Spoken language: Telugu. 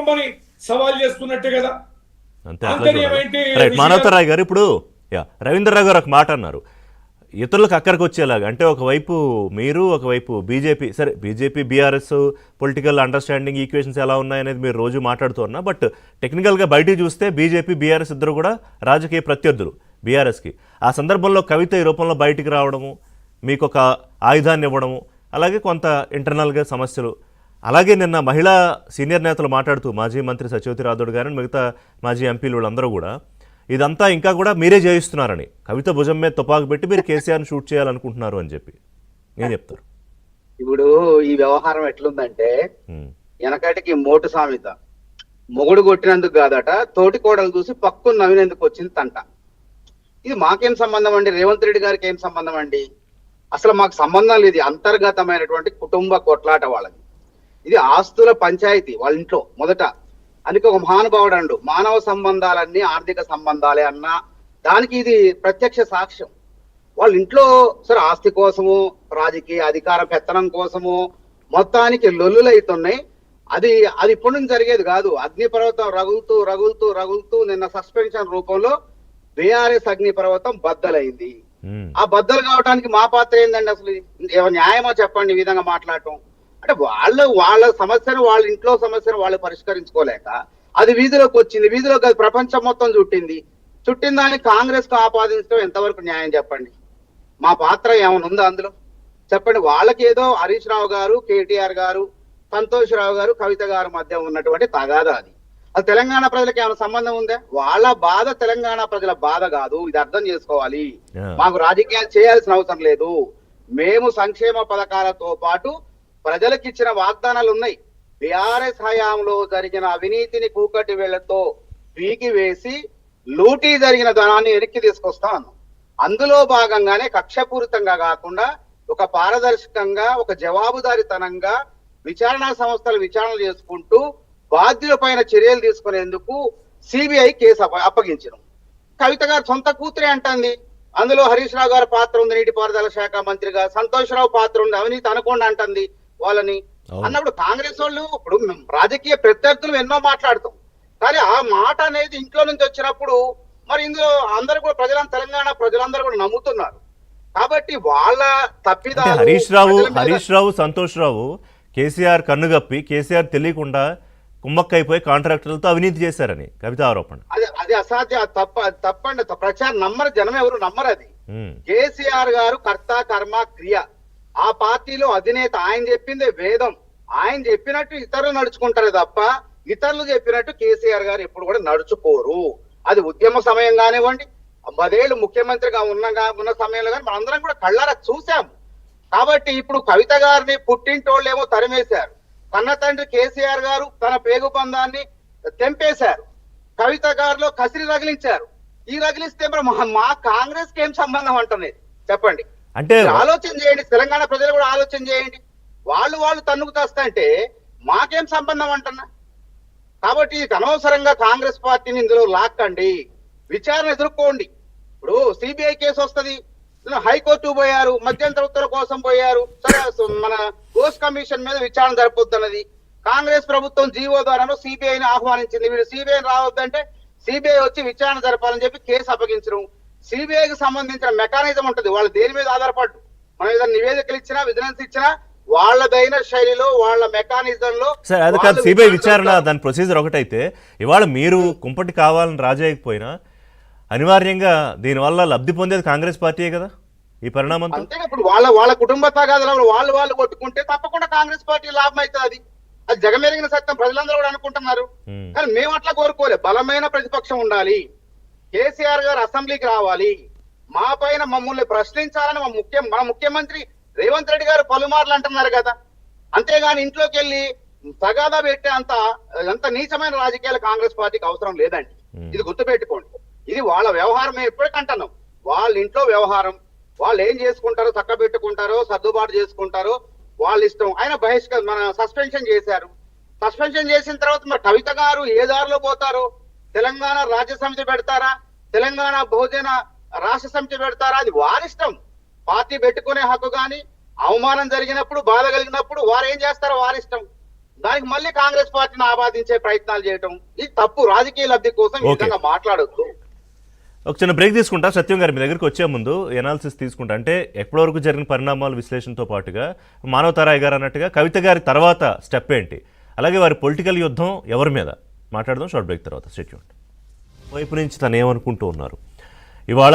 నమ్మని సవాల్ చేస్తున్నట్టే కదా. అంతే. మానవతరాయ్ గారు ఇప్పుడు రవీంద్రరావు గారు ఒక మాట అన్నారు, ఇతరులకు అక్కడికి వచ్చేలాగా. అంటే ఒకవైపు మీరు, ఒకవైపు బీజేపీ. సరే, BJP BRS political understanding equations ఎలా ఉన్నాయనేది మీరు రోజు మాట్లాడుతున్నా, బట్ టెక్నికల్గా బయటికి చూస్తే బీజేపీ బీఆర్ఎస్ ఇద్దరు కూడా రాజకీయ ప్రత్యర్థులు బీఆర్ఎస్కి. ఆ సందర్భంలో కవిత ఈ రూపంలో బయటికి రావడము, మీకు ఒక ఆయుధాన్ని ఇవ్వడము, అలాగే కొంత ఇంటర్నల్గా సమస్యలు. అలాగే నిన్న మహిళా సీనియర్ నేతలు మాట్లాడుతూ మాజీ మంత్రి సత్యవతి రాథోడ్ గారు, మిగతా మాజీ ఎంపీలు వీళ్ళందరూ కూడా ఇదంతా ఇంకా కూడా మీరే చేయిస్తున్నారని, కవిత భుజం మీద తుపాకు పెట్టి మీరు కేసీఆర్ని షూట్ చేయాలనుకుంటున్నారు అని చెప్పి ఏం చెప్తారు? ఇప్పుడు ఈ వ్యవహారం ఎట్లుందంటే, వెనకటికి మోటు సామెత, మొగుడు కొట్టినందుకు కాదట తోటి కోడలు చూసి పక్కు నవ్వినందుకు వచ్చింది తంట. ఇది మాకేం సంబంధం అండి? రేవంత్ రెడ్డి గారికి ఏం సంబంధం అండి? అసలు మాకు సంబంధం లేదు. అంతర్గతమైనటువంటి కుటుంబ కొట్లాట వాళ్ళది. ఇది ఆస్తుల పంచాయతీ వాళ్ళ ఇంట్లో. మొదట అందుకే ఒక మహానుభావుడు అండు, మానవ సంబంధాలన్నీ ఆర్థిక సంబంధాలే అన్న దానికి ఇది ప్రత్యక్ష సాక్ష్యం. వాళ్ళ ఇంట్లో సరే ఆస్తి కోసము, రాజకీయ అధికార పెత్తనం కోసము మొత్తానికి లొల్లులైతున్నాయి. అది ఇప్పటి నుంచి జరిగేది కాదు. అగ్నిపర్వతం రగులుతూ రగులుతూ రగులుతూ నిన్న సస్పెన్షన్ రూపంలో బీఆర్ఎస్ అగ్నిపర్వతం బద్దలైంది. ఆ బద్దలు కావడానికి మా పాత్ర ఏందండి? అసలు న్యాయమో చెప్పండి ఈ విధంగా మాట్లాడటం? అంటే వాళ్ళ సమస్యను, వాళ్ళ ఇంట్లో సమస్యను వాళ్ళు పరిష్కరించుకోలేక అది వీధిలోకి వచ్చింది. వీధిలోకి అది ప్రపంచం మొత్తం చుట్టిన దాన్ని కాంగ్రెస్ కు ఆపాదించడం ఎంతవరకు న్యాయం చెప్పండి? మా పాత్ర ఏమైనా ఉందా అందులో చెప్పండి? వాళ్ళకి ఏదో హరీష్ రావు గారు, కేటీఆర్ గారు, సంతోష్ రావు గారు, కవిత గారు మధ్య ఉన్నటువంటి తగాదా అది తెలంగాణ ప్రజలకు ఏమైనా సంబంధం ఉందా? వాళ్ళ బాధ తెలంగాణ ప్రజల బాధ కాదు. ఇది అర్థం చేసుకోవాలి. మాకు రాజకీయాలు చేయాల్సిన అవసరం లేదు. మేము సంక్షేమ పథకాలతో పాటు ప్రజలకు ఇచ్చిన వాగ్దానాలు ఉన్నాయి. బీఆర్ఎస్ హయాంలో జరిగిన అవినీతిని కూకటి వేళ్లతో పీకి వేసి లూటీ జరిగిన ధనాన్ని వెనక్కి తీసుకొస్తాం. అందులో భాగంగానే కక్షపూరితంగా కాకుండా ఒక పారదర్శకంగా, ఒక జవాబుదారితనంగా విచారణా సంస్థలు విచారణ చేసుకుంటూ బాధ్యుల పైన చర్యలు తీసుకునేందుకు సిబిఐ కేసు అప్పగించడం. కవిత గారు సొంత కూతురే అంటుంది. అందులో హరీష్ రావు గారి పాత్ర ఉంది, నీటిపారుదల శాఖ మంత్రిగా. సంతోష్ రావు పాత్ర ఉంది, అవినీతి అనకుండా అంటుంది వాళ్ళని. అన్నప్పుడు కాంగ్రెస్ వాళ్ళు ఇప్పుడు రాజకీయ ప్రత్యర్థులు ఎన్నో మాట్లాడుతాం, కానీ ఆ మాట అనేది ఇంట్లో నుంచి వచ్చినప్పుడు మరి ఇందులో అందరూ కూడా తెలంగాణ ప్రజలందరూ కూడా నమ్ముతున్నారు. కాబట్టి వాళ్ళ తప్పిదాలు హరీష్ రావు, సంతోష్ రావు కేసీఆర్ కన్నుగప్పి, కేసీఆర్ తెలియకుండా కుమ్మక్కైపోయి కాంట్రాక్టర్లతో అవినీతి చేశారని కవిత ఆరోపణ. అది అసాధ్య, తప్పండి. ప్రచారం నమ్మరు, జనం ఎవరు నమ్మరు. అది కేసీఆర్ గారు కర్త కర్మ క్రియ. ఆ పార్టీలో అధినేత, ఆయన చెప్పిందే వేదం. ఆయన చెప్పినట్టు ఇతరులు నడుచుకుంటారు తప్ప ఇతరులు చెప్పినట్టు కేసీఆర్ గారు ఎప్పుడు కూడా నడుచుకోరు. అది ఉద్యమ సమయం కానివ్వండి, 10 ఏళ్ళు ముఖ్యమంత్రిగా ఉన్న సమయంలో కానీ మనందరం కూడా కళ్ళారా చూసాము. కాబట్టి ఇప్పుడు కవిత గారిని పుట్టింటోళ్ళేమో తరిమేశారు. కన్న తండ్రి కేసీఆర్ గారు తన పేగు బంధాన్ని తెంపేశారు. కవిత గారిలో కసిరి రగిలించారు. ఈ రగిలిస్తే మా కాంగ్రెస్ కి ఏం సంబంధం అంటున్నది చెప్పండి? అంటే ఆలోచన చేయండి. తెలంగాణ ప్రజలు కూడా ఆలోచన చేయండి. వాళ్ళు తన్నుకు తెస్తంటే మాకేం సంబంధం అంటున్నా? కాబట్టి అనవసరంగా కాంగ్రెస్ పార్టీని ఇందులో లాక్కండి, విచారణ ఎదుర్కోండి. ఇప్పుడు సిబిఐ కేసు వస్తుంది, హైకోర్టు పోయారు, మధ్యంతర ఉత్తర్వుల కోసం పోయారు. సరే, మన ఘోష్ కమిషన్ మీద విచారణ జరపొద్దన్నది కాంగ్రెస్ ప్రభుత్వం జీవో ద్వారాను సిబిఐని ఆహ్వానించింది. వీళ్ళు సిబిఐని రావద్దంటే సిబిఐ వచ్చి విచారణ జరపాలని చెప్పి కేసు అప్పగించడం. సిబిఐకి సంబంధించిన మెకానిజం ఉంటుంది. వాళ్ళు దేని మీద ఆధారపడ్డు, మనం ఏదైనా నివేదికలు ఇచ్చినా, విజిలెన్స్ ఇచ్చినా వాళ్ళదైన శైలిలో, వాళ్ళ మెకానిజంలో. సరే, అది కాదు సిబిఐ విచారణ, దాని ప్రొసీజర్ ఒకటైతే ఇవాళ మీరు కుంపటి కావాలని రాజేయకపోయినా అనివార్యంగా దీనివల్ల లబ్ధి పొందేది కాంగ్రెస్ పార్టీయే కదా ఈ పరిణామం. అంతే. ఇప్పుడు వాళ్ళ కుటుంబ తగాదాలు వాళ్ళు కొట్టుకుంటే తప్పకుండా కాంగ్రెస్ పార్టీ లాభం అవుతుంది. అది జగమెరిగిన సత్యం, ప్రజలందరూ కూడా అనుకుంటున్నారు. కానీ మేము అట్లా కోరుకోలే. బలమైన ప్రతిపక్షం ఉండాలి, కేసీఆర్ గారు అసెంబ్లీకి రావాలి, మా పైన మమ్మల్ని ప్రశ్నించాలని మన ముఖ్యమంత్రి రేవంత్ రెడ్డి గారు పలుమార్లు అంటున్నారు కదా. అంతేగాని ఇంట్లోకి వెళ్ళి తగాదా పెట్టే అంత నీచమైన రాజకీయాలు కాంగ్రెస్ పార్టీకి అవసరం లేదండి. ఇది గుర్తుపెట్టుకోండి. ఇది వాళ్ళ వ్యవహారం. మేము ఎప్పటికంటున్నాం, వాళ్ళ ఇంట్లో వ్యవహారం, వాళ్ళు ఏం చేసుకుంటారో, చక్క పెట్టుకుంటారో, సర్దుబాటు చేసుకుంటారో వాళ్ళ ఇష్టం. ఆయన మన సస్పెన్షన్ చేశారు. సస్పెన్షన్ చేసిన తర్వాత మరి కవిత గారు ఏ దారిలో పోతారో, తెలంగాణ రాజ్య సమితి పెడతారా, తెలంగాణ బహుజన రాష్ట్ర సమితి పెడతారా, అది వారిష్టం. పార్టీ పెట్టుకునే హక్కు కానీ, అవమానం జరిగినప్పుడు, బాధ కలిగినప్పుడు వారు ఏం చేస్తారో వారిష్టం. దానికి మళ్ళీ కాంగ్రెస్ పార్టీని ఆపాదించే ప్రయత్నాలు చేయటం ఇది తప్పు. రాజకీయ లబ్ధి కోసం ఈ Okay. విధంగా మాట్లాడొద్దు. ఒక చిన్న బ్రేక్ తీసుకుంటా. సత్యం గారు మీ దగ్గరికి వచ్చే ముందు ఎనాలిసిస్ తీసుకుంటా. అంటే ఎప్పటివరకు జరిగిన పరిణామాల విశ్లేషణతో పాటుగా మానవతారాయ్ గారు అన్నట్టుగా కవిత గారి తర్వాత స్టెప్ ఏంటి, అలాగే వారి పొలిటికల్ యుద్ధం ఎవరి మీద మాట్లాడదాం షార్ట్ బ్రేక్ తర్వాత. స్టేట్ వైపు నుంచి తను ఏమనుకుంటూ ఉన్నారు ఇవాళ